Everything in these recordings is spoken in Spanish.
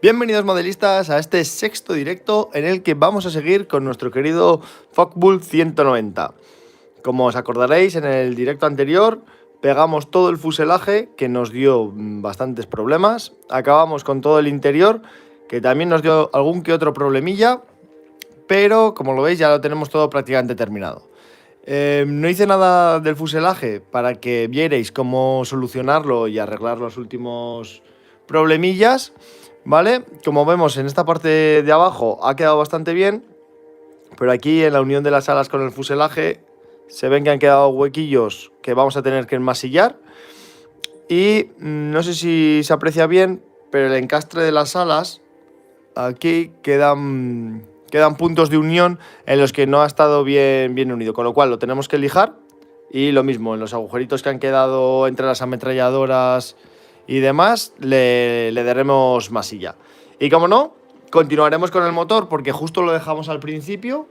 Bienvenidos modelistas a este sexto directo en el que vamos a seguir con nuestro querido Focke-Wulf 190. Como os acordaréis, en el directo anterior pegamos todo el fuselaje, que nos dio bastantes problemas. Acabamos con todo el interior, que también nos dio algún que otro problemilla, pero como lo veis ya lo tenemos todo prácticamente terminado. No hice nada del fuselaje para que vierais cómo solucionarlo y arreglar los últimos problemillas, ¿vale? Como vemos en esta parte de abajo ha quedado bastante bien, pero aquí en la unión de las alas con el fuselaje se ven que han quedado huequillos que vamos a tener que enmasillar. Y no sé si se aprecia bien, pero el encastre de las alas, aquí quedan puntos de unión en los que no ha estado bien unido, con lo cual lo tenemos que lijar. Y lo mismo, en los agujeritos que han quedado entre las ametralladoras y demás, le daremos masilla. Y como no, continuaremos con el motor, porque justo lo dejamos al principio,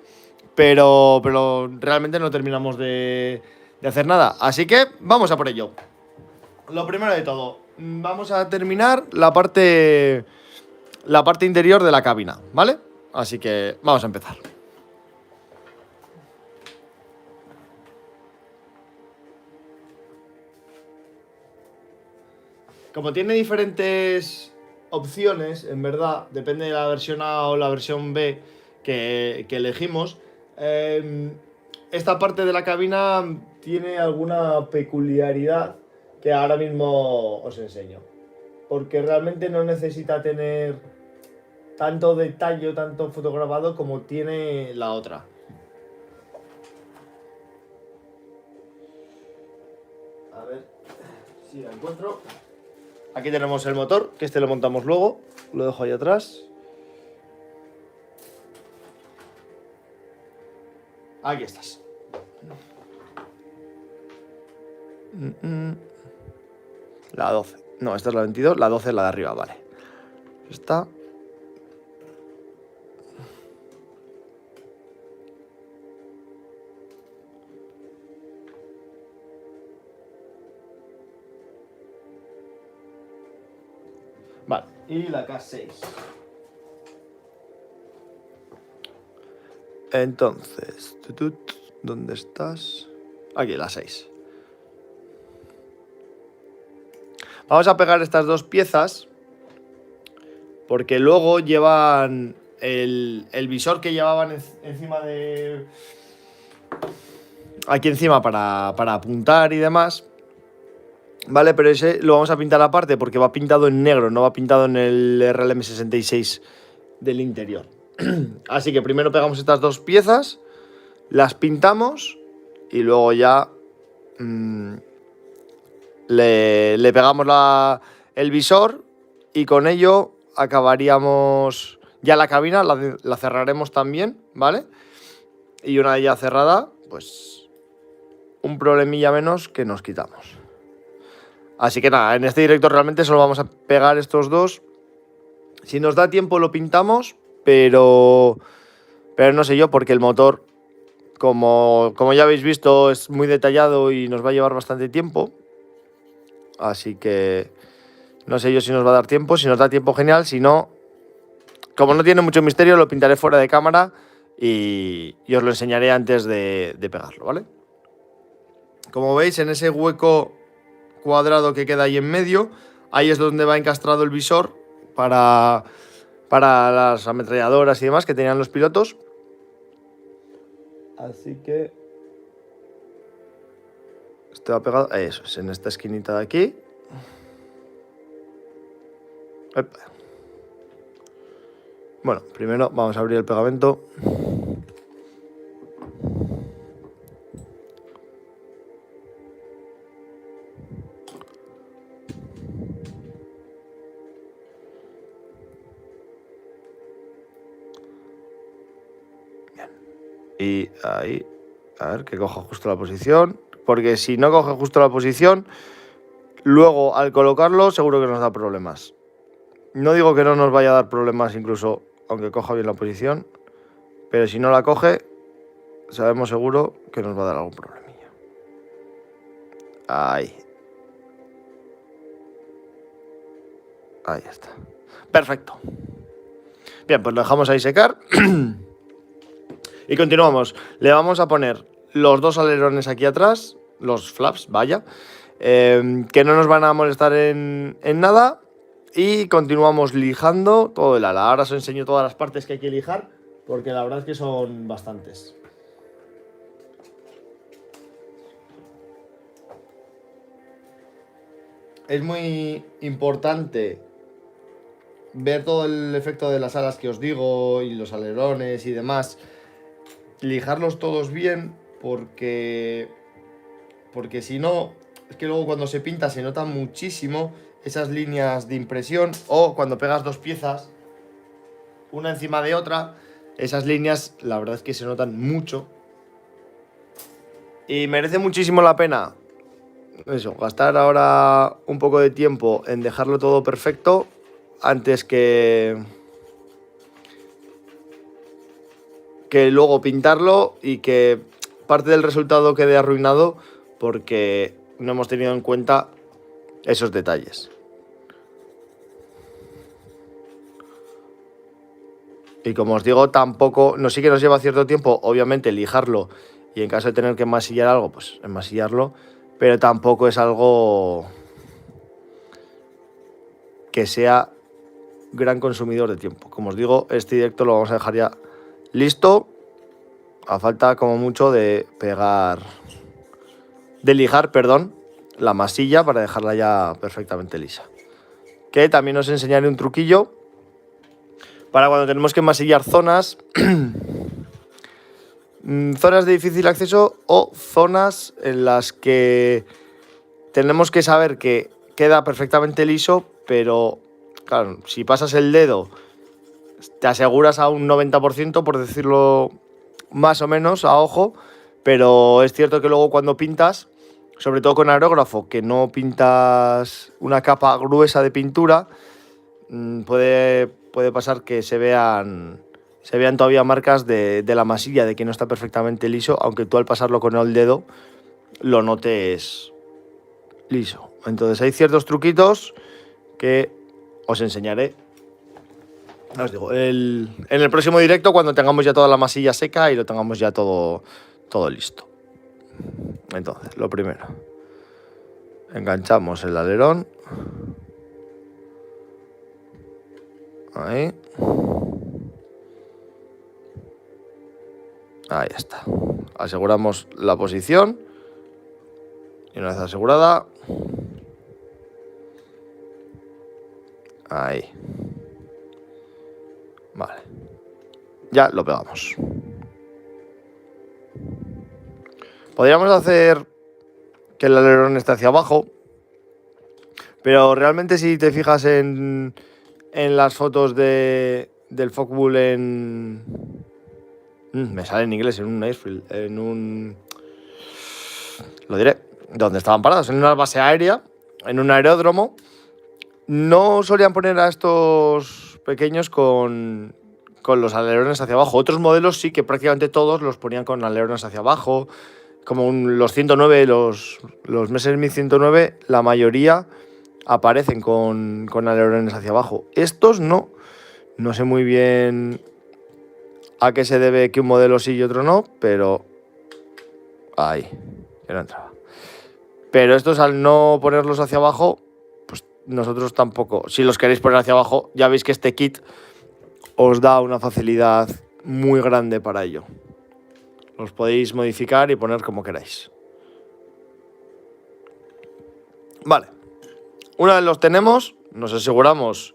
pero realmente no terminamos de hacer nada. Así que vamos a por ello. Lo primero de todo, vamos a terminar la parte interior de la cabina, ¿vale? Así que vamos a empezar. Como tiene diferentes opciones, en verdad, depende de la versión A o la versión B que elegimos, esta parte de la cabina tiene alguna peculiaridad que ahora mismo os enseño. Porque realmente no necesita tener tanto detalle o tanto fotografado como tiene la otra. A ver si la encuentro. Aquí tenemos el motor, que este lo montamos luego. Lo dejo ahí atrás. Aquí estás. La 12. No, esta es la 22. La 12 es la de arriba, vale. Esta. Vale, y la K6. Entonces, ¿dónde estás? Aquí, la 6. Vamos a pegar estas dos piezas porque luego llevan el visor que llevaban encima de... Aquí encima para apuntar y demás. Vale, pero ese lo vamos a pintar aparte porque va pintado en negro, no va pintado en el RLM66 del interior. Así que primero pegamos estas dos piezas, las pintamos y luego ya le pegamos el visor y con ello acabaríamos ya la cabina, la cerraremos también, ¿vale? Y una vez ya cerrada, pues un problemilla menos que nos quitamos. Así que nada, en este directo realmente solo vamos a pegar estos dos. Si nos da tiempo lo pintamos, pero no sé yo, porque el motor, como ya habéis visto, es muy detallado y nos va a llevar bastante tiempo. Así que no sé yo si nos va a dar tiempo. Si nos da tiempo, genial. Si no, como no tiene mucho misterio, lo pintaré fuera de cámara y os lo enseñaré antes de pegarlo, ¿vale? Como veis, en ese hueco cuadrado que queda ahí en medio, ahí es donde va encastrado el visor para las ametralladoras y demás que tenían los pilotos. Así que este va pegado, eso es, en esta esquinita de aquí. Epa. Bueno, primero vamos a abrir el pegamento. Bien. Y ahí, a ver que coja justo la posición, porque si no coge justo la posición, luego al colocarlo seguro que nos da problemas. No digo que no nos vaya a dar problemas incluso aunque coja bien la posición, pero si no la coge, sabemos seguro que nos va a dar algún problemilla. Ahí. Ahí está. Perfecto. Bien, pues lo dejamos ahí secar. Y continuamos. Le vamos a poner los dos alerones aquí atrás, los flaps, vaya, que no nos van a molestar en nada. Y continuamos lijando todo el ala. Ahora os enseño todas las partes que hay que lijar, porque la verdad es que son bastantes. Es muy importante ver todo el efecto de las alas que os digo y los alerones y demás. Lijarlos todos bien, porque si no, es que luego cuando se pinta se nota muchísimo esas líneas de impresión, o cuando pegas dos piezas una encima de otra, esas líneas la verdad es que se notan mucho y merece muchísimo la pena eso, gastar ahora un poco de tiempo en dejarlo todo perfecto antes que luego pintarlo y que parte del resultado quede arruinado porque no hemos tenido en cuenta esos detalles. Y como os digo, tampoco, no, sí que nos lleva cierto tiempo, obviamente, lijarlo y en caso de tener que enmasillar algo, pues enmasillarlo, pero tampoco es algo que sea gran consumidor de tiempo. Como os digo, este directo lo vamos a dejar ya listo, a falta como mucho de lijar, perdón, la masilla para dejarla ya perfectamente lisa. Que también os enseñaré un truquillo para cuando tenemos que enmasillar zonas, zonas de difícil acceso o zonas en las que tenemos que saber que queda perfectamente liso, pero claro, si pasas el dedo te aseguras a un 90%, por decirlo más o menos a ojo, pero es cierto que luego cuando pintas, sobre todo con aerógrafo, que no pintas una capa gruesa de pintura, puede pasar que se vean todavía marcas de la masilla, de que no está perfectamente liso, aunque tú al pasarlo con el dedo lo notes liso. Entonces hay ciertos truquitos que os enseñaré, os digo, en el próximo directo, cuando tengamos ya toda la masilla seca y lo tengamos ya todo listo. Entonces, lo primero, enganchamos el alerón. Ahí. Ahí está. Aseguramos la posición. Y una vez asegurada, ahí. Vale. Ya lo pegamos. Podríamos hacer que el alerón esté hacia abajo, pero realmente si te fijas en las fotos del Fogbull me sale en inglés, en un airfield, lo diré, donde estaban parados, en una base aérea, en un aeródromo, no solían poner a estos pequeños con los alerones hacia abajo. Otros modelos sí que prácticamente todos los ponían con alerones hacia abajo, como los 109, los Messerschmitt 109, la mayoría aparecen con alerones hacia abajo. Estos no sé muy bien a qué se debe que un modelo sí y otro no, pero ahí, que no entraba. Pero estos, al no ponerlos hacia abajo, pues nosotros tampoco. Si los queréis poner hacia abajo, ya veis que este kit os da una facilidad muy grande para ello. Los podéis modificar y poner como queráis. Vale. Una vez los tenemos, nos aseguramos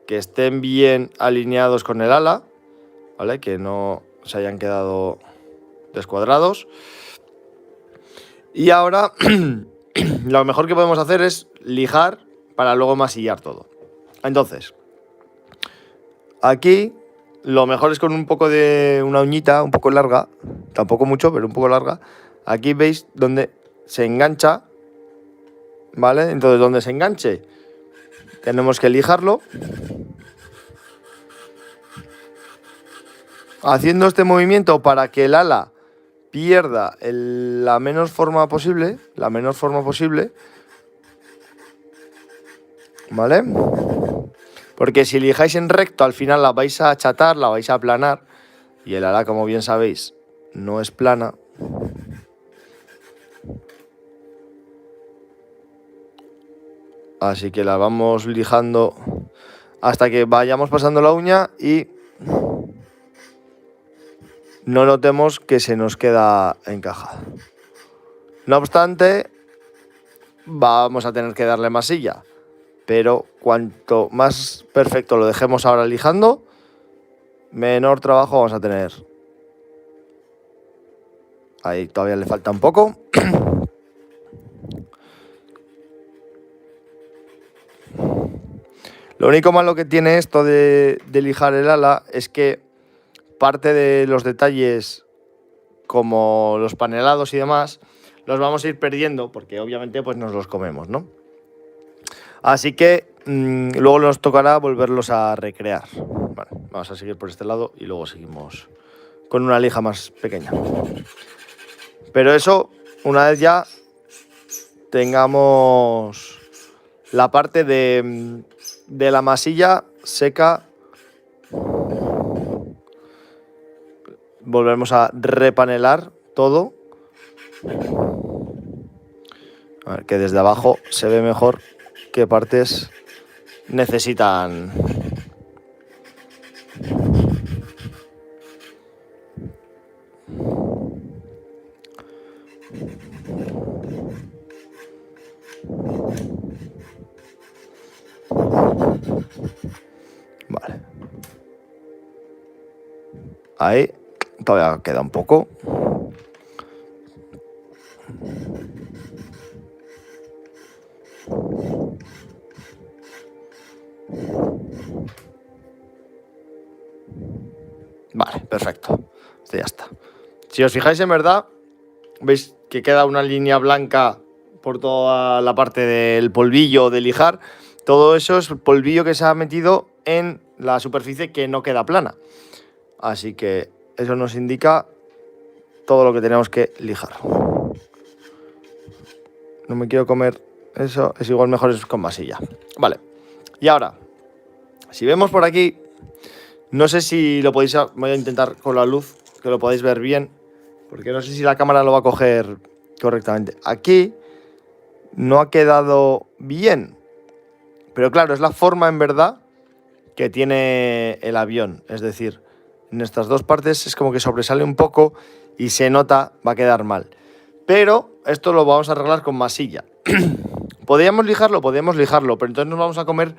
que estén bien alineados con el ala, ¿vale? Que no se hayan quedado descuadrados. Y ahora lo mejor que podemos hacer es lijar para luego masillar todo. Entonces, aquí lo mejor es con un poco de una uñita un poco larga, tampoco mucho, pero un poco larga. Aquí veis donde se engancha, ¿vale? Entonces, donde se enganche, tenemos que lijarlo. Haciendo este movimiento para que el ala pierda la menor forma posible, ¿vale? Porque si lijáis en recto, al final la vais a achatar, la vais a aplanar. Y el ala, como bien sabéis, no es plana. Así que la vamos lijando hasta que vayamos pasando la uña y no notemos que se nos queda encajada. No obstante, vamos a tener que darle masilla, pero cuanto más perfecto lo dejemos ahora lijando, menor trabajo vamos a tener. Ahí todavía le falta un poco. Lo único malo que tiene esto de lijar el ala es que parte de los detalles, como los panelados y demás, los vamos a ir perdiendo porque obviamente pues nos los comemos, ¿no? Así que luego nos tocará volverlos a recrear. Vale, vamos a seguir por este lado y luego seguimos con una lija más pequeña. Pero eso, una vez ya tengamos la parte de la masilla seca, volvemos a repanelar todo. A ver, que desde abajo se ve mejor qué partes necesitan. Vale. Ahí todavía queda un poco. Vale, perfecto. Este ya está. Si os fijáis, en verdad, veis que queda una línea blanca por toda la parte del polvillo de lijar. Todo eso es polvillo que se ha metido en la superficie que no queda plana. Así que eso nos indica todo lo que tenemos que lijar. No me quiero comer eso, es igual mejor es con masilla. Vale, y ahora, si vemos por aquí, no sé si lo podéis, voy a intentar con la luz que lo podáis ver bien, porque no sé si la cámara lo va a coger correctamente. Aquí no ha quedado bien, pero claro, es la forma en verdad que tiene el avión. Es decir, en estas dos partes es como que sobresale un poco y se nota, va a quedar mal. Pero esto lo vamos a arreglar con masilla. Podríamos lijarlo, pero entonces nos vamos a comer,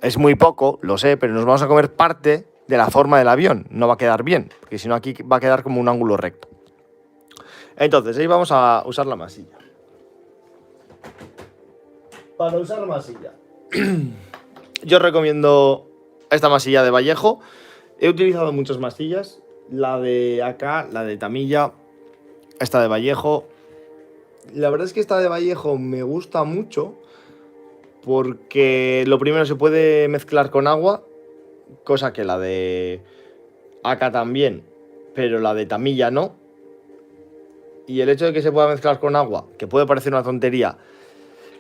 es muy poco, lo sé, pero nos vamos a comer parte de la forma del avión. No va a quedar bien, porque si no aquí va a quedar como un ángulo recto. Entonces ahí vamos a usar la masilla. Para usar la masilla, yo recomiendo esta masilla de Vallejo. He utilizado muchas masillas, la de acá, la de Tamilla, esta de Vallejo. La verdad es que esta de Vallejo me gusta mucho porque lo primero se puede mezclar con agua, cosa que la de acá también, pero la de Tamilla no. Y el hecho de que se pueda mezclar con agua, que puede parecer una tontería,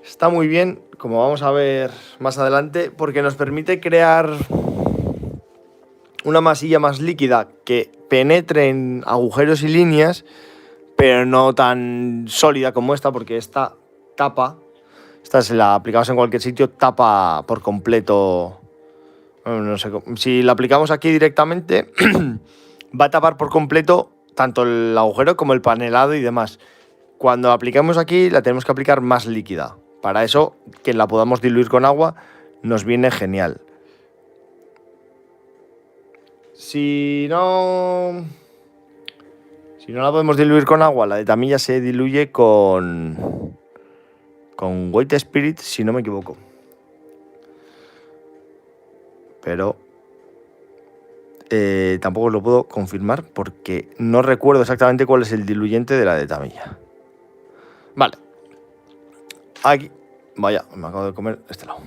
está muy bien, como vamos a ver más adelante, porque nos permite crear una masilla más líquida que penetre en agujeros y líneas, pero no tan sólida como esta, porque esta tapa, esta si la aplicamos en cualquier sitio, tapa por completo. No sé, si la aplicamos aquí directamente, va a tapar por completo tanto el agujero como el panelado y demás. Cuando la aplicamos aquí, la tenemos que aplicar más líquida. Para eso, que la podamos diluir con agua, nos viene genial. Si no la podemos diluir con agua, la de Tamilla se diluye con White Spirit, si no me equivoco. Pero tampoco lo puedo confirmar porque no recuerdo exactamente cuál es el diluyente de la de Tamilla. Vale. Aquí. Vaya, me acabo de comer este lado.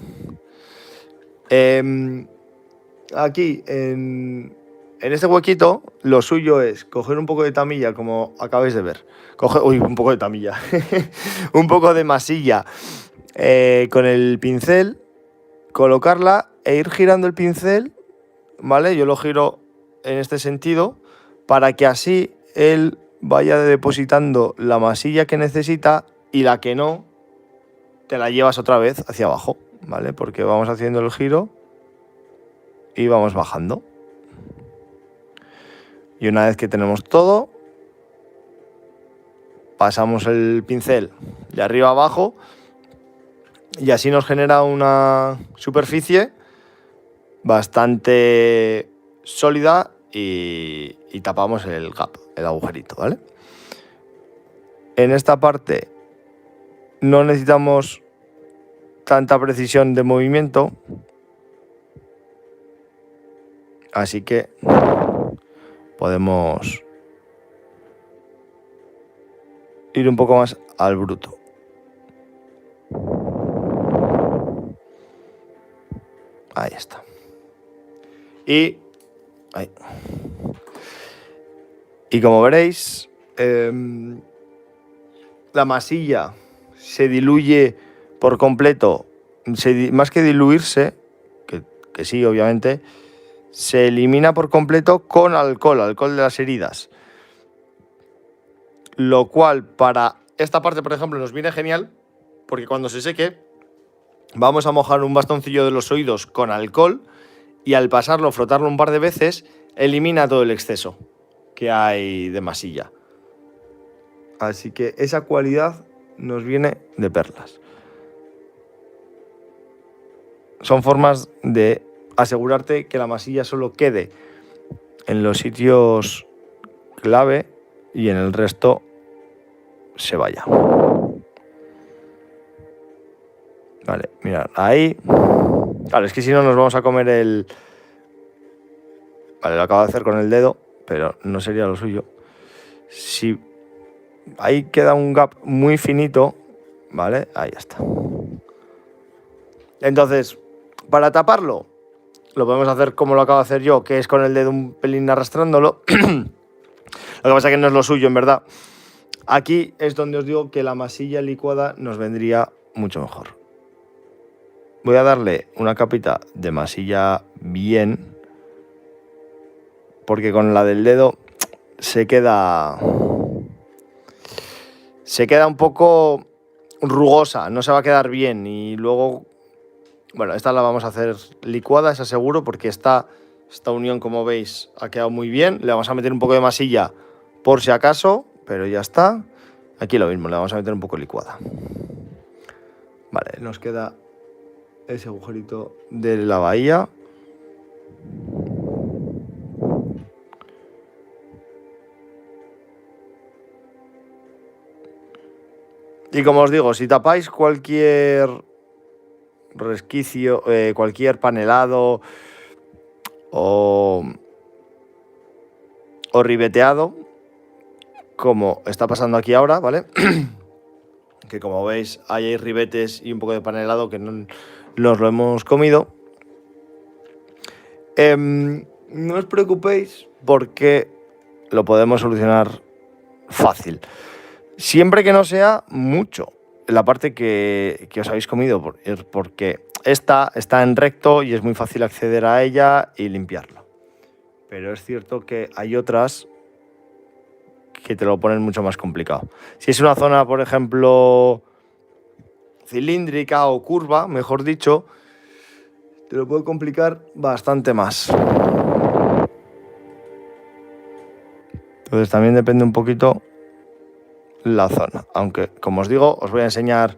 Aquí, en este huequito, lo suyo es coger un poco de Tamilla, como acabáis de ver. Un poco de Tamilla. Un poco de masilla con el pincel, colocarla e ir girando el pincel, ¿vale? Yo lo giro en este sentido para que así él vaya depositando la masilla que necesita y la que no, te la llevas otra vez hacia abajo, ¿vale? Porque vamos haciendo el giro y vamos bajando. Y una vez que tenemos todo, pasamos el pincel de arriba a abajo y así nos genera una superficie bastante sólida y tapamos el gap, el agujerito, ¿vale? En esta parte no necesitamos tanta precisión de movimiento, así que podemos ir un poco más al bruto. Ahí está. Y como veréis, la masilla se diluye por completo. Más que diluirse, que sí, obviamente, se elimina por completo con alcohol de las heridas. Lo cual para esta parte, por ejemplo, nos viene genial, porque cuando se seque vamos a mojar un bastoncillo de los oídos con alcohol y al pasarlo, frotarlo un par de veces, elimina todo el exceso que hay de masilla. Así que esa cualidad nos viene de perlas. Son formas de asegurarte que la masilla solo quede en los sitios clave y en el resto se vaya. Vale, mirad, ahí. Claro, es que si no nos vamos a comer el... Vale, lo acabo de hacer con el dedo, pero no sería lo suyo. Si ahí queda un gap muy finito, ¿vale? Ahí está. Entonces, para taparlo, lo podemos hacer como lo acabo de hacer yo, que es con el dedo un pelín arrastrándolo. Lo que pasa es que no es lo suyo, en verdad. Aquí es donde os digo que la masilla licuada nos vendría mucho mejor. Voy a darle una capita de masilla bien, porque con la del dedo se queda un poco rugosa, no se va a quedar bien. Y luego, bueno, esta la vamos a hacer licuada, es seguro, porque esta unión, como veis, ha quedado muy bien. Le vamos a meter un poco de masilla por si acaso, pero ya está. Aquí lo mismo, le vamos a meter un poco licuada. Vale, nos queda ese agujerito de la bahía. Y como os digo, si tapáis cualquier resquicio, cualquier panelado o ribeteado, como está pasando aquí ahora, ¿vale? Que como veis hay ribetes y un poco de panelado que no nos lo hemos comido. No os preocupéis porque lo podemos solucionar fácil. Siempre que no sea mucho la parte que os habéis comido, porque esta está en recto y es muy fácil acceder a ella y limpiarla. Pero es cierto que hay otras que te lo ponen mucho más complicado. Si es una zona, por ejemplo, cilíndrica o curva, mejor dicho, te lo puede complicar bastante más. Entonces también depende un poquito la zona. Aunque, como os digo, os voy a enseñar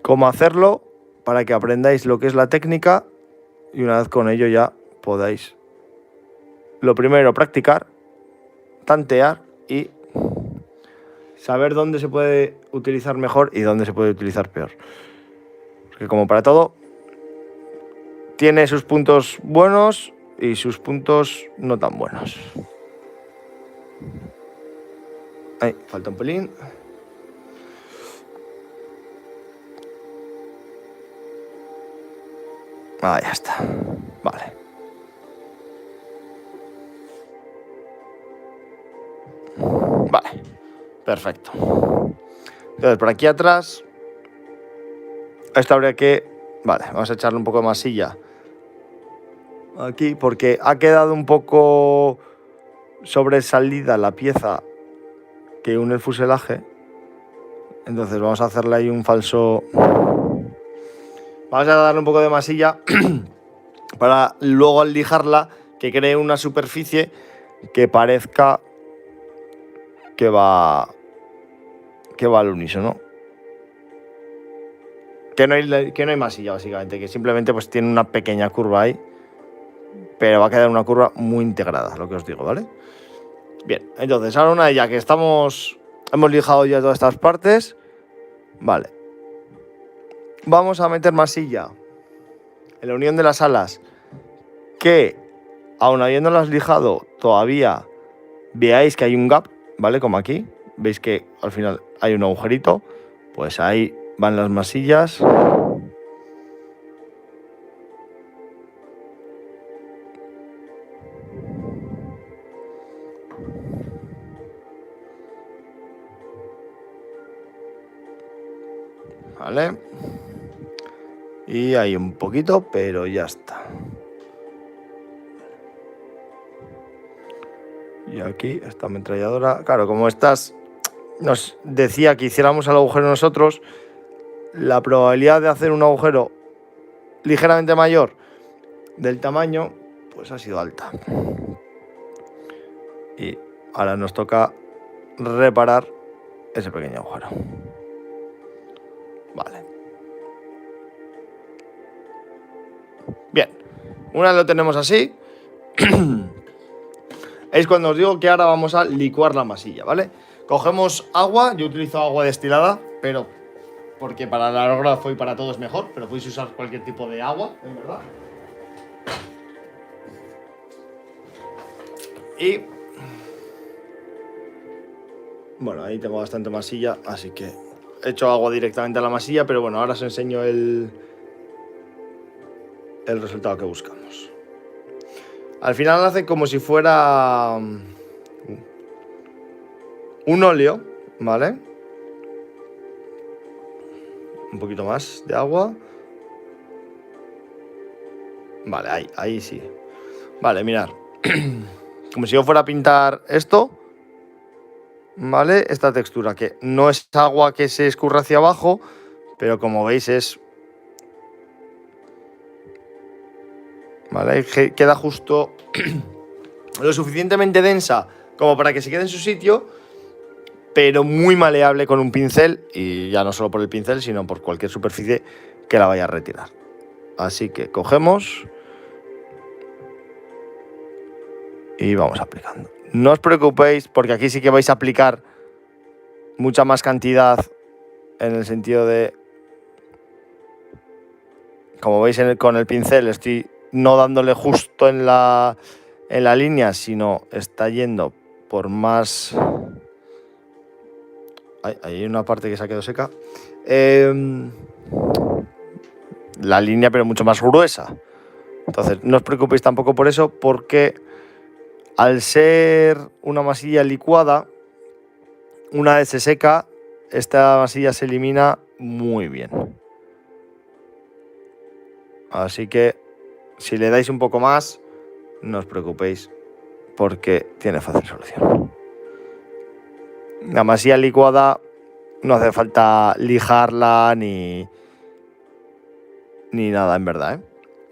cómo hacerlo para que aprendáis lo que es la técnica y una vez con ello ya podáis, lo primero, practicar, tantear y saber dónde se puede utilizar mejor y dónde se puede utilizar peor. Porque como para todo, tiene sus puntos buenos y sus puntos no tan buenos. Ahí, falta un pelín. Ah, ya está. Vale. Vale. Perfecto. Entonces, por aquí atrás, esto habría que... Vale, vamos a echarle un poco de masilla aquí porque ha quedado un poco sobresalida la pieza que une el fuselaje. Entonces vamos a hacerle ahí un falso... Vamos a darle un poco de masilla para luego al lijarla que cree una superficie que parezca que va al unísono. Que no hay masilla, básicamente, que simplemente pues tiene una pequeña curva ahí, pero va a quedar una curva muy integrada, lo que os digo, ¿vale? Bien, entonces ahora una vez ya que hemos lijado ya todas estas partes, vale. Vamos a meter masilla en la unión de las alas, que aun habiéndolas lijado todavía veáis que hay un gap, ¿vale? Como aquí, veis que al final hay un agujerito, pues ahí van las masillas. Vale. Y hay un poquito, pero ya está. Y aquí esta ametralladora, claro, como estas nos decía que hiciéramos el agujero nosotros, la probabilidad de hacer un agujero ligeramente mayor del tamaño, pues ha sido alta. Y ahora nos toca reparar ese pequeño agujero. Vale. Bien, una vez lo tenemos así, es cuando os digo que ahora vamos a licuar la masilla, ¿vale? Cogemos agua, yo utilizo agua destilada, pero porque para el aerógrafo y para todo es mejor, pero podéis usar cualquier tipo de agua, en verdad. Y bueno, ahí tengo bastante masilla, así que he hecho agua directamente a la masilla, pero bueno, ahora os enseño el resultado que buscamos. Al final hace como si fuera un óleo, ¿vale? Un poquito más de agua. Vale, ahí sí. Vale, mirad. Como si yo fuera a pintar esto, ¿vale? Esta textura, que no es agua que se escurra hacia abajo, pero como veis es... ¿Vale? Queda justo lo suficientemente densa como para que se quede en su sitio, pero muy maleable con un pincel, y ya no solo por el pincel, sino por cualquier superficie que la vaya a retirar. Así que cogemos y vamos aplicando. No os preocupéis, porque aquí sí que vais a aplicar mucha más cantidad, en el sentido de, como veis con el pincel, estoy no dándole justo en la línea, sino está yendo por más... Hay una parte que se ha quedado seca. La línea, pero mucho más gruesa. Entonces, no os preocupéis tampoco por eso, porque al ser una masilla licuada, una vez se seca, esta masilla se elimina muy bien. Así que, si le dais un poco más, no os preocupéis, porque tiene fácil solución. La masilla licuada no hace falta lijarla ni nada, en verdad, ¿eh?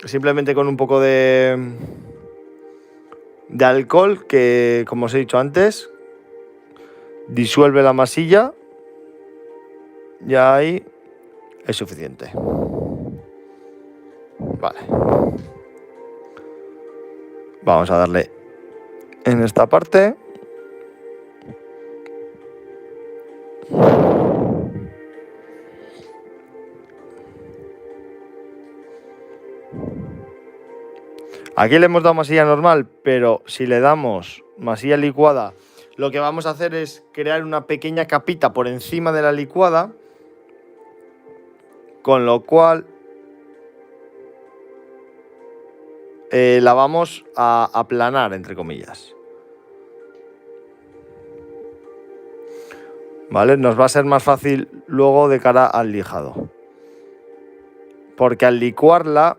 Simplemente con un poco de alcohol que, como os he dicho antes, disuelve la masilla. Ya ahí es suficiente. Vale. Vamos a darle en esta parte. Aquí le hemos dado masilla normal, pero si le damos masilla licuada, lo que vamos a hacer es crear una pequeña capita por encima de la licuada, con lo cual la vamos a aplanar, entre comillas. ¿Vale? Nos va a ser más fácil luego de cara al lijado. Porque al licuarla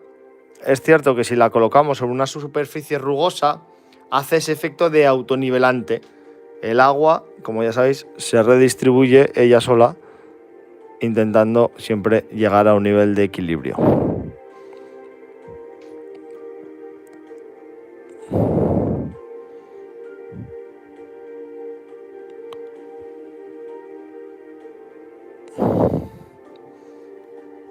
es cierto que si la colocamos sobre una superficie rugosa, hace ese efecto de autonivelante. El agua, como ya sabéis, se redistribuye ella sola, intentando siempre llegar a un nivel de equilibrio.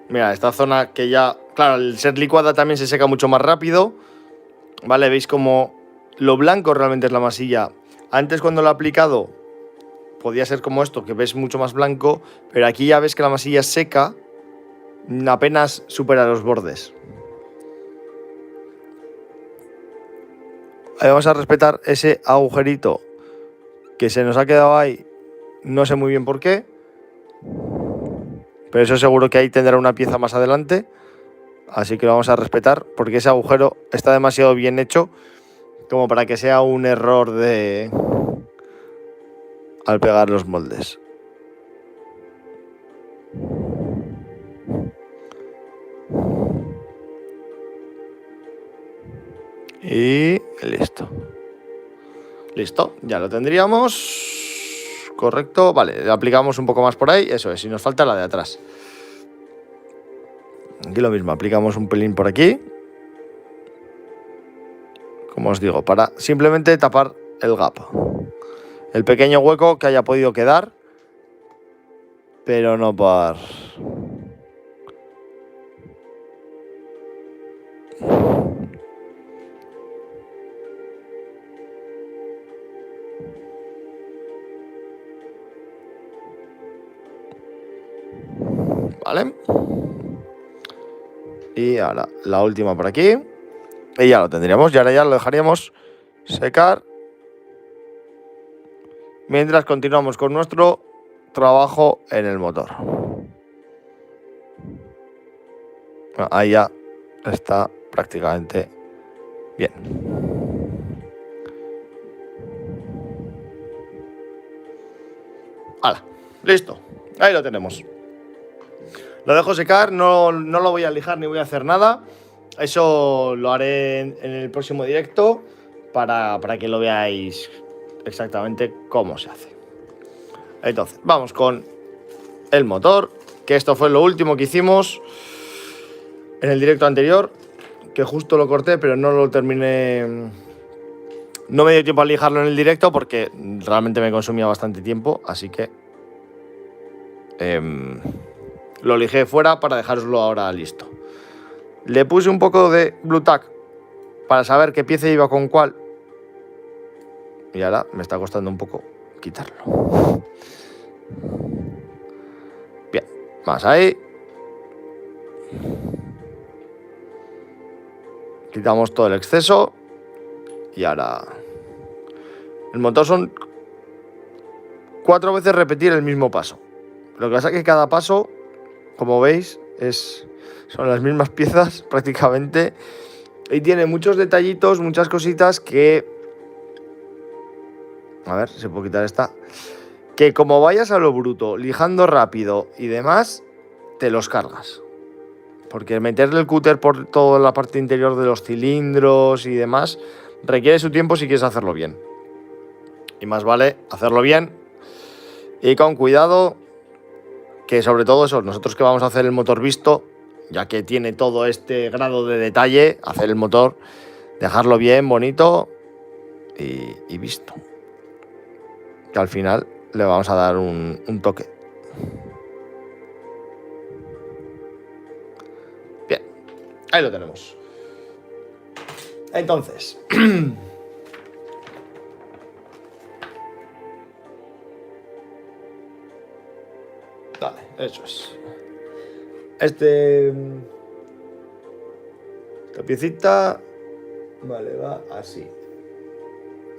Mira, esta zona que ya, claro, al ser licuada también se seca mucho más rápido. Vale, veis como lo blanco realmente es la masilla. Antes cuando lo he aplicado podía ser como esto, que ves mucho más blanco, pero aquí ya ves que la masilla seca apenas supera los bordes. Ahí vamos a respetar ese agujerito que se nos ha quedado ahí, no sé muy bien por qué, pero eso seguro que ahí tendrá una pieza más adelante, así que lo vamos a respetar porque ese agujero está demasiado bien hecho como para que sea un error de al pegar los moldes. Y listo. Listo, ya lo tendríamos. Correcto, vale, aplicamos un poco más por ahí, eso es, y nos falta la de atrás. Aquí lo mismo, aplicamos un pelín por aquí. Como os digo, para simplemente tapar el gap. El pequeño hueco que haya podido quedar, pero no por... Vale. Y ahora la última por aquí. Y ya lo tendríamos. Y ahora ya lo dejaríamos secar. Mientras continuamos con nuestro trabajo en el motor. Ahí ya está prácticamente bien. ¡Hala! Listo. Ahí lo tenemos. Lo dejo secar, no lo voy a lijar ni voy a hacer nada. Eso lo haré en el próximo directo para que lo veáis exactamente cómo se hace. Entonces, vamos con el motor, que esto fue lo último que hicimos en el directo anterior, que justo lo corté, pero no lo terminé. No me dio tiempo a lijarlo en el directo porque realmente me consumía bastante tiempo, así que lo lijé fuera para dejároslo ahora listo. Le puse un poco de Blue Tack para saber qué pieza iba con cuál. Y ahora me está costando un poco quitarlo. Bien, más ahí. Quitamos todo el exceso. Y ahora... El motor son 4 veces repetir el mismo paso. Lo que pasa es que cada paso, como veis, son las mismas piezas prácticamente. Y tiene muchos detallitos, muchas cositas que... A ver si puedo quitar esta. Que como vayas a lo bruto, lijando rápido y demás, te los cargas. Porque meterle el cúter por toda la parte interior de los cilindros y demás requiere su tiempo si quieres hacerlo bien. Y más vale hacerlo bien y con cuidado, que sobre todo eso, nosotros que vamos a hacer el motor visto, ya que tiene todo este grado de detalle, hacer el motor, dejarlo bien, bonito y visto. Que al final le vamos a dar un toque. Bien, ahí lo tenemos. Entonces... Vale, eso es. Esta piecita, vale, va así.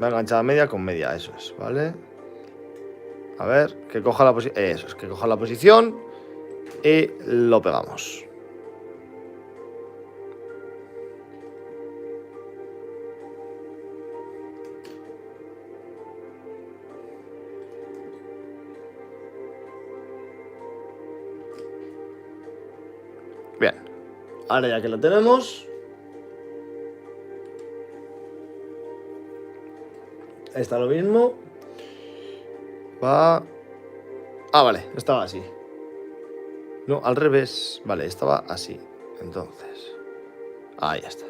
Va enganchada media con media, eso es, ¿vale? A ver, que coja la posición. Eso es, que coja la posición y lo pegamos. Bien, ahora ya que lo tenemos, Está lo mismo. Va... Ah, vale, estaba así. No, al revés. Vale, estaba así. Entonces... Ahí está.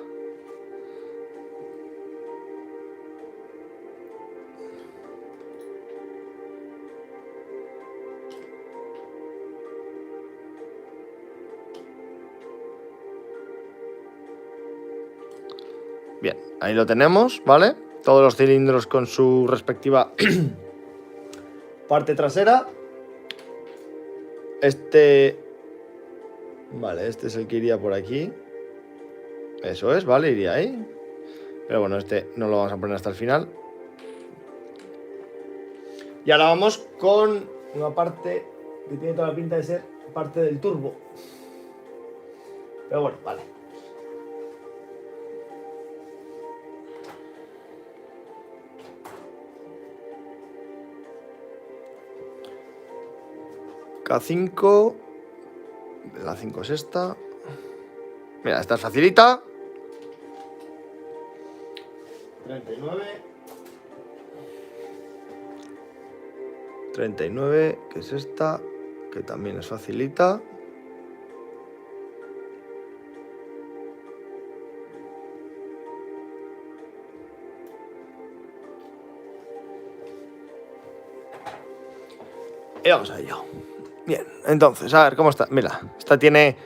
Bien, ahí lo tenemos, ¿vale? Todos los cilindros con su respectiva parte trasera. Vale, este es el que iría por aquí. Eso es, vale, iría ahí. Pero bueno, este no lo vamos a poner hasta el final. Y ahora vamos con una parte que tiene toda la pinta de ser parte del turbo. Pero bueno, vale. K5. La 5 es esta. Mira, esta es facilita. 39. 39, que es esta, que también es facilita. Y vamos a ello. Bien, entonces, a ver cómo está. Mira, esta tiene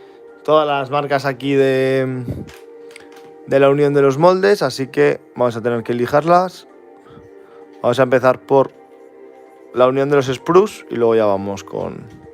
todas las marcas aquí de la unión de los moldes, así que vamos a tener que lijarlas. Vamos a empezar por la unión de los sprues y luego ya vamos con...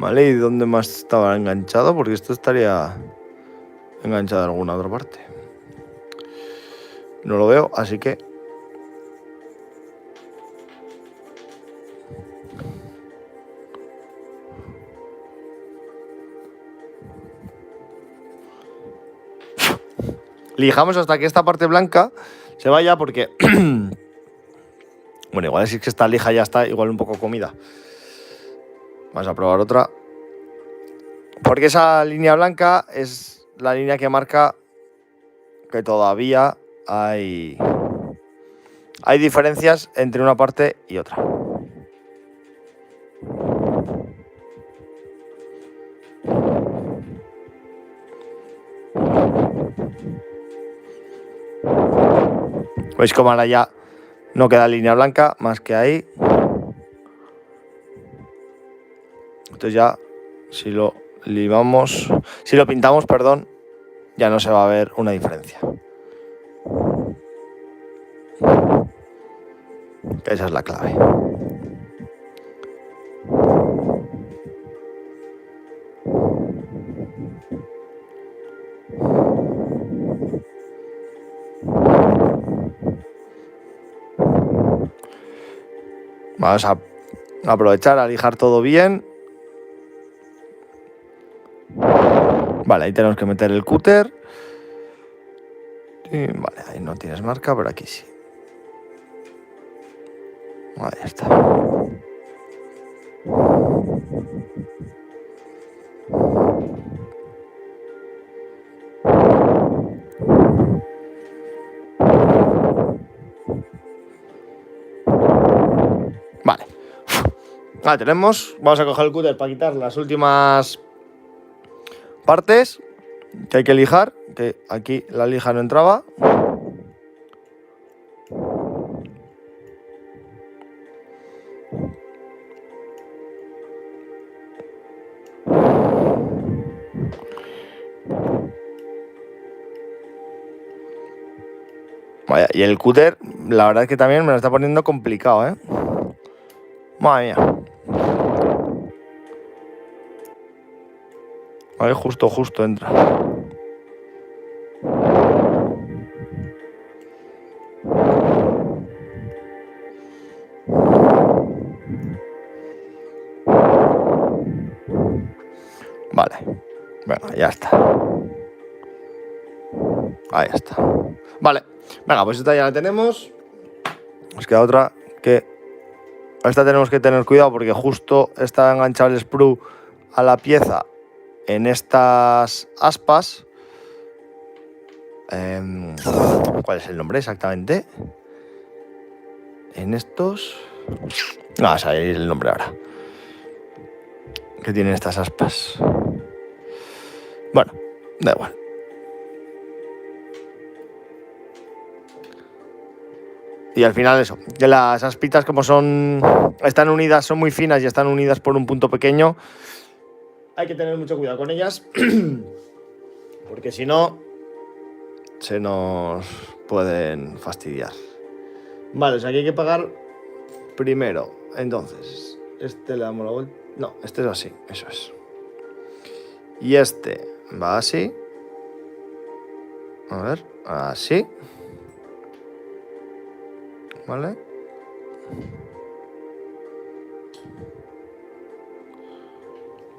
Vale, ¿y dónde más estaba enganchado? Porque esto estaría enganchado en alguna otra parte. No lo veo, así que... Lijamos hasta que esta parte blanca se vaya porque... Bueno, igual si es que esta lija ya está igual un poco comida. Vamos a probar otra. Porque esa línea blanca es la línea que marca que todavía hay diferencias entre una parte y otra. ¿Veis cómo ahora ya no queda línea blanca más que ahí? Entonces ya, si lo limamos, si lo pintamos, perdón, ya no se va a ver una diferencia. Esa es la clave. Vamos a aprovechar a lijar todo bien. Vale, ahí tenemos que meter el cúter. Y vale, ahí no tienes marca, pero aquí sí. Ahí está. Vale. Ahora tenemos. Vamos a coger el cúter para quitar las últimas partes que hay que lijar. Que aquí la lija no entraba. Vaya, y el cúter, la verdad es que también me lo está poniendo complicado, ¿eh? Madre mía. Vale, justo entra. Vale. Venga, ya está. Ahí está. Vale. Venga, pues esta ya la tenemos. Nos queda otra que... Esta tenemos que tener cuidado porque justo está enganchado el sprue a la pieza en estas aspas. ¿Cuál es el nombre exactamente? En estos... No, es ahí el nombre ahora. Que tienen estas aspas. Bueno, da igual. Y al final eso, que las aspitas como están unidas, son muy finas y están unidas por un punto pequeño, hay que tener mucho cuidado con ellas, porque si no, se nos pueden fastidiar. Vale, o sea que hay que pagar primero. Entonces, este le damos la vuelta. No, este es así, eso es. Y este va así. A ver, así. ¿Vale?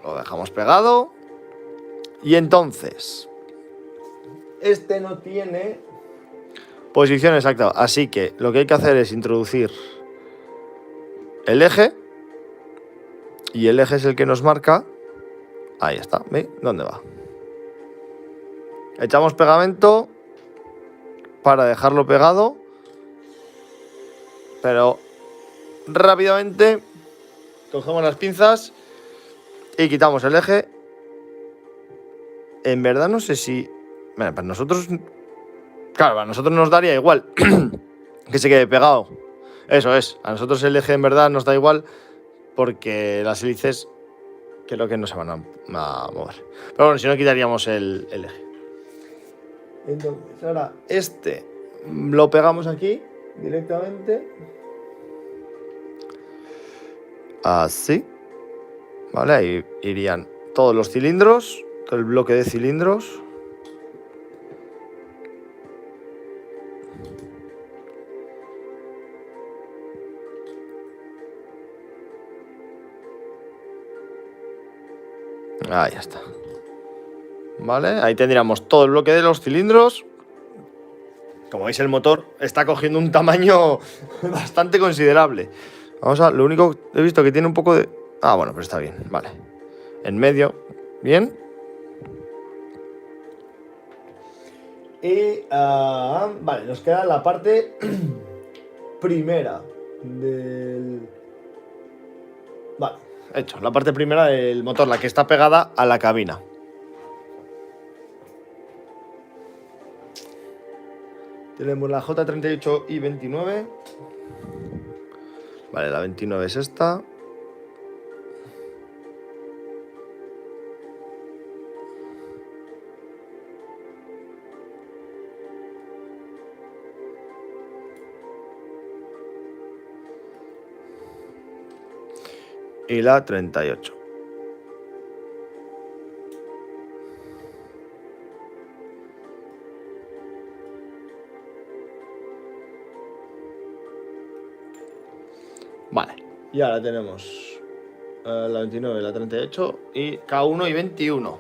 Lo dejamos pegado. Y entonces, este no tiene posición exacta. Así que lo que hay que hacer es introducir el eje. Y el eje es el que nos marca. Ahí está, ¿veis? ¿Dónde va? Echamos pegamento para dejarlo pegado. Pero rápidamente cogemos las pinzas y quitamos el eje. En verdad no sé si... Bueno, para nosotros... Claro, a nosotros nos daría igual que se quede pegado. Eso es, a nosotros el eje en verdad nos da igual porque las hélices creo que no se van a mover. Pero bueno, si no quitaríamos el eje. Entonces ahora este lo pegamos aquí directamente. Así. Vale, ahí irían todos los cilindros, todo el bloque de cilindros. Ahí está. Vale, ahí tendríamos todo el bloque de los cilindros. Como veis, el motor está cogiendo un tamaño bastante considerable. Vamos a... Lo único que he visto que tiene un poco de... Ah, bueno, pero está bien, vale. En medio, bien. Y... vale, nos queda la parte primera del... Vale, hecho. La parte primera del motor, la que está pegada a la cabina. Tenemos la J38 y 29. Vale, la 29 es esta. Y la 38. Vale, y ahora tenemos la 29, la 38 y K1 y 21.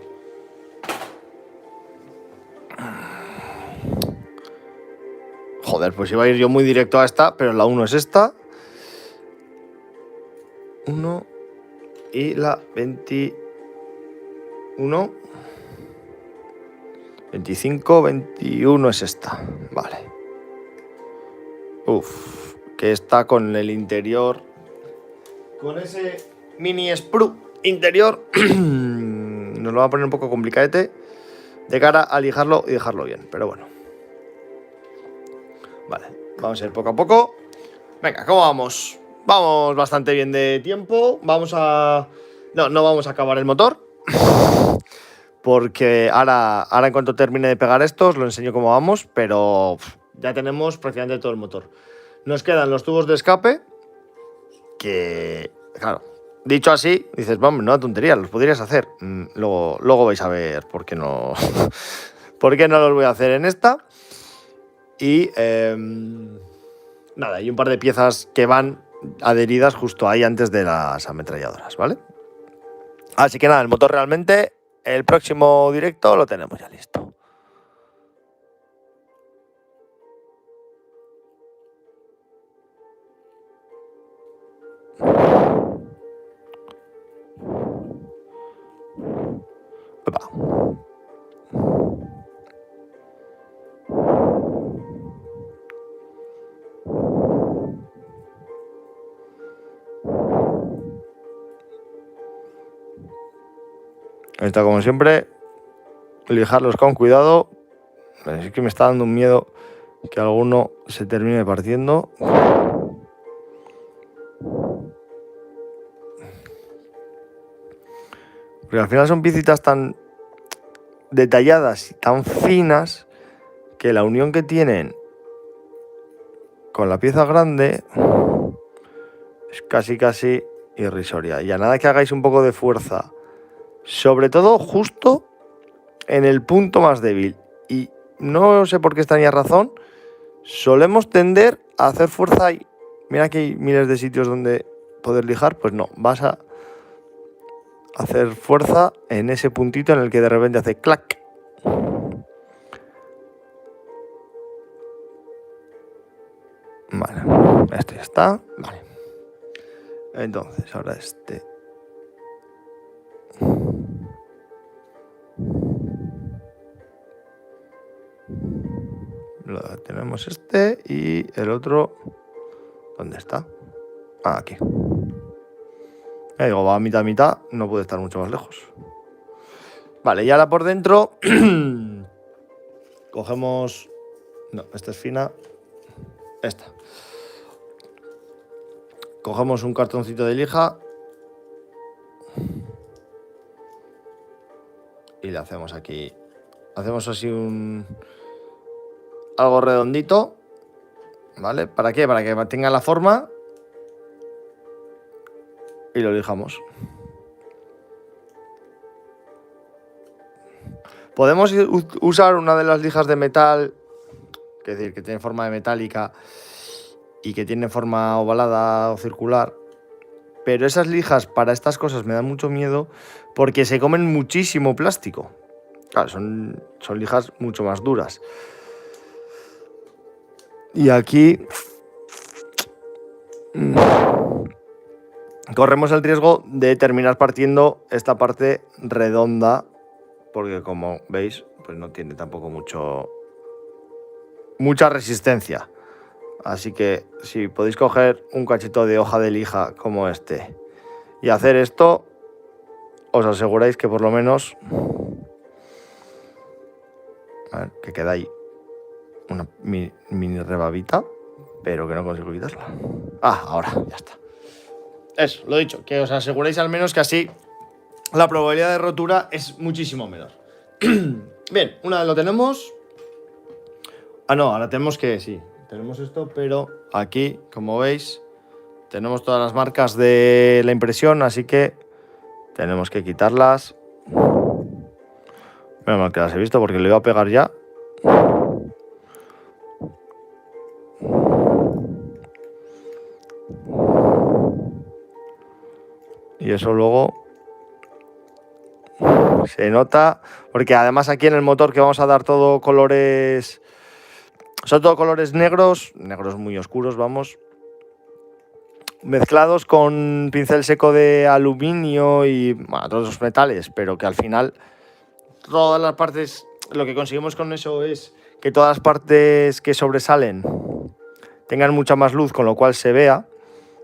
Joder, pues iba a ir yo muy directo a esta, pero la 1 es esta. 1 y la 21. 25, 21 es esta. Vale. Uf, que está con el interior. Con ese mini sprue interior. Nos lo va a poner un poco complicadete de cara a lijarlo y dejarlo bien, pero bueno. Vale, vamos a ir poco a poco. Venga, ¿cómo vamos? Vamos bastante bien de tiempo. Vamos a... No vamos a acabar el motor. Porque ahora en cuanto termine de pegar esto os lo enseño cómo vamos. Pero ya tenemos prácticamente todo el motor. Nos quedan los tubos de escape. Que, claro, dicho así, dices, vamos, no tontería, los podrías hacer. Luego vais a ver por qué no, por qué no los voy a hacer en esta. Y nada, y un par de piezas que van adheridas justo ahí antes de las ametralladoras, ¿vale? Así que nada, el motor realmente el próximo directo lo tenemos ya listo. Epa. Está como siempre, lijarlos con cuidado. Es que me está dando un miedo que alguno se termine partiendo. Porque al final son piecitas tan detalladas y tan finas que la unión que tienen con la pieza grande es casi irrisoria. Y a nada que hagáis un poco de fuerza, sobre todo justo en el punto más débil, y no sé por qué extraña razón, solemos tender a hacer fuerza ahí. Mira que hay miles de sitios donde poder lijar, pues no, vas a hacer fuerza en ese puntito en el que de repente hace clac. Vale, este ya está. Vale. Entonces, ahora este. Tenemos este y el otro. ¿Dónde está? Ah, aquí. Ya digo, va a mitad, no puede estar mucho más lejos. Vale, y ahora por dentro cogemos... No, esta es fina. Esta. Cogemos un cartoncito de lija y le hacemos aquí... Hacemos así algo redondito, ¿vale? ¿Para qué? Para que mantenga la forma y lo lijamos. Podemos usar una de las lijas de metal, es decir, que tiene forma de metálica y que tiene forma ovalada o circular, pero esas lijas para estas cosas me dan mucho miedo porque se comen muchísimo plástico. Claro, son lijas mucho más duras. Y aquí corremos el riesgo de terminar partiendo esta parte redonda, porque como veis, pues no tiene tampoco mucha resistencia. Así que si podéis coger un cachito de hoja de lija como este y hacer esto, os aseguráis que por lo menos... A ver, que queda ahí una mini rebabita, pero que no consigo quitarla. Ah, ahora, ya está. Eso, lo dicho, que os aseguréis al menos que así la probabilidad de rotura es muchísimo menor. Bien, una vez lo tenemos... Ah, no, ahora tenemos que... Sí, tenemos esto, pero aquí, como veis, tenemos todas las marcas de la impresión, así que tenemos que quitarlas. Menos mal que las he visto porque le iba a pegar ya. Y eso luego se nota, porque además aquí en el motor que vamos a dar todo colores... Son todo colores negros muy oscuros, vamos. Mezclados con pincel seco de aluminio y bueno, todos los metales, pero que al final todas las partes, lo que conseguimos con eso es que todas las partes que sobresalen tengan mucha más luz, con lo cual se vea,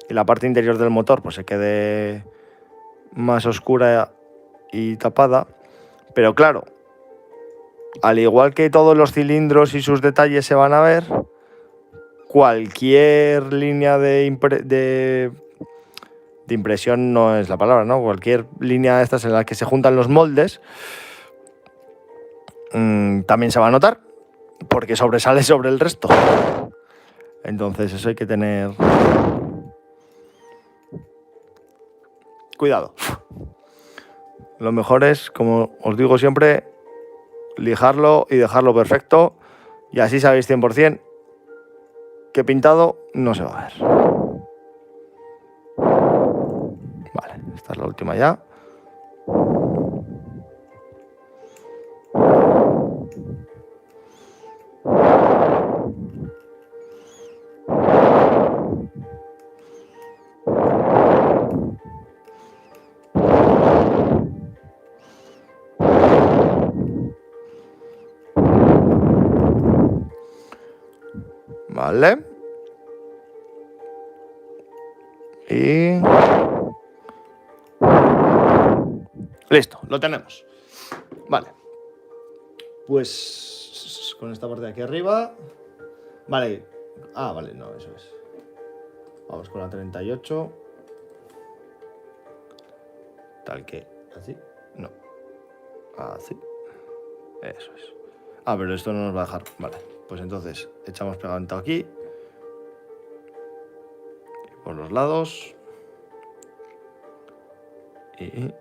y la parte interior del motor pues se quede más oscura y tapada. Pero claro, al igual que todos los cilindros y sus detalles se van a ver, cualquier línea de impresión no es la palabra, ¿no? Cualquier línea de estas en la que se juntan los moldes también se va a notar porque sobresale sobre el resto. Entonces eso hay que tener cuidado. Lo mejor es, como os digo siempre, lijarlo y dejarlo perfecto, y así sabéis 100% que pintado no se va a ver. Vale, esta es la última ya. Vale. Y... listo, lo tenemos. Vale. Pues con esta parte de aquí arriba. Vale. Ah, vale, no, eso es. Vamos con la 38. Tal que. ¿Así? No. Así. Eso es. Ah, pero esto no nos va a dejar. Vale. Pues entonces echamos pegamento aquí. Y por los lados. Y...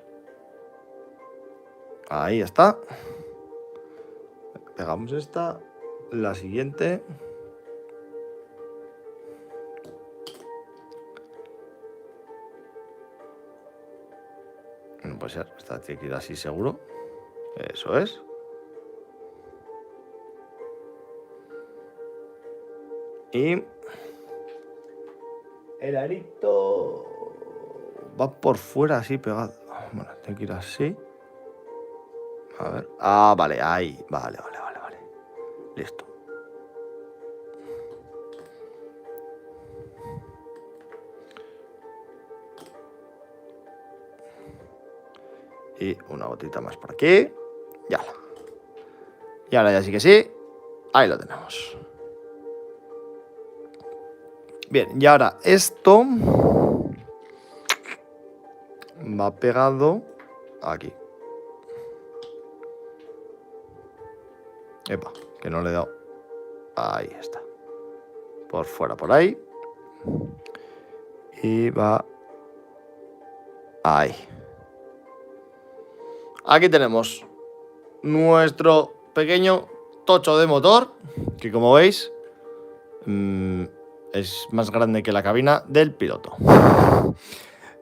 ahí está. Pegamos esta. La siguiente. No puede ser. Esta tiene que ir así seguro. Eso es. Y... el arito va por fuera así pegado. Bueno, tengo que ir así. A ver. Ah, vale, ahí. Vale. Listo. Y una gotita más por aquí. Ya. Y ahora ya sí que sí. Ahí lo tenemos. Bien, y ahora esto va pegado aquí. Epa, que no le he dado. Ahí está. Por fuera, por ahí. Y va ahí. Aquí tenemos nuestro pequeño tocho de motor, que como veis es más grande que la cabina del piloto.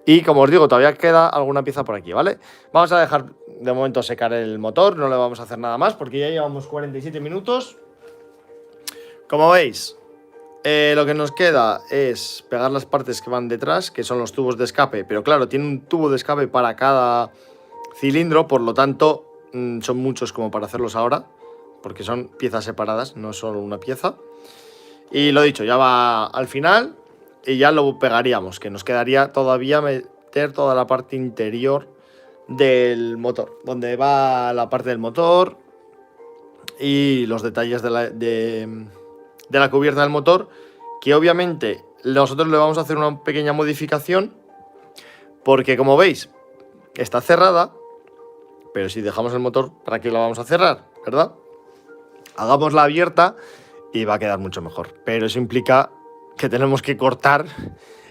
Y como os digo, todavía queda alguna pieza por aquí, ¿vale? Vamos a dejar de momento secar el motor, no le vamos a hacer nada más porque ya llevamos 47 minutos. Como veis, lo que nos queda es pegar las partes que van detrás, que son los tubos de escape, pero claro, tiene un tubo de escape para cada cilindro, por lo tanto son muchos como para hacerlos ahora, porque son piezas separadas, no es solo una pieza. Y lo dicho, ya va al final y ya lo pegaríamos, que nos quedaría todavía meter toda la parte interior del motor, donde va la parte del motor y los detalles de la cubierta del motor, que obviamente nosotros le vamos a hacer una pequeña modificación, porque como veis está cerrada, pero si dejamos el motor, ¿para qué la vamos a cerrar? ¿Verdad? Hagámosla abierta y va a quedar mucho mejor, pero eso implica que tenemos que cortar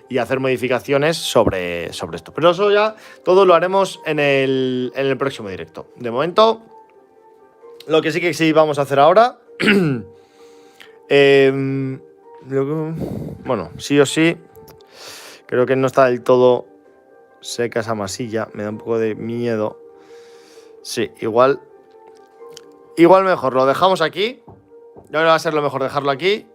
y hacer modificaciones sobre esto, pero eso ya todo lo haremos en el próximo directo. De momento, lo que sí vamos a hacer ahora, bueno, sí o sí, creo que no está del todo seca esa masilla, me da un poco de miedo. Sí, igual mejor lo dejamos aquí. Yo creo que va a ser lo mejor dejarlo aquí.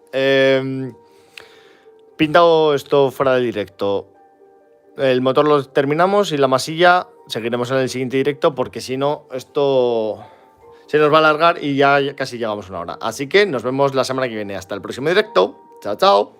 Pintado esto fuera del directo. El motor lo terminamos y la masilla seguiremos en el siguiente directo, porque si no, esto se nos va a alargar y ya casi llegamos a una hora. Así que nos vemos la semana que viene. Hasta el próximo directo. Chao, chao.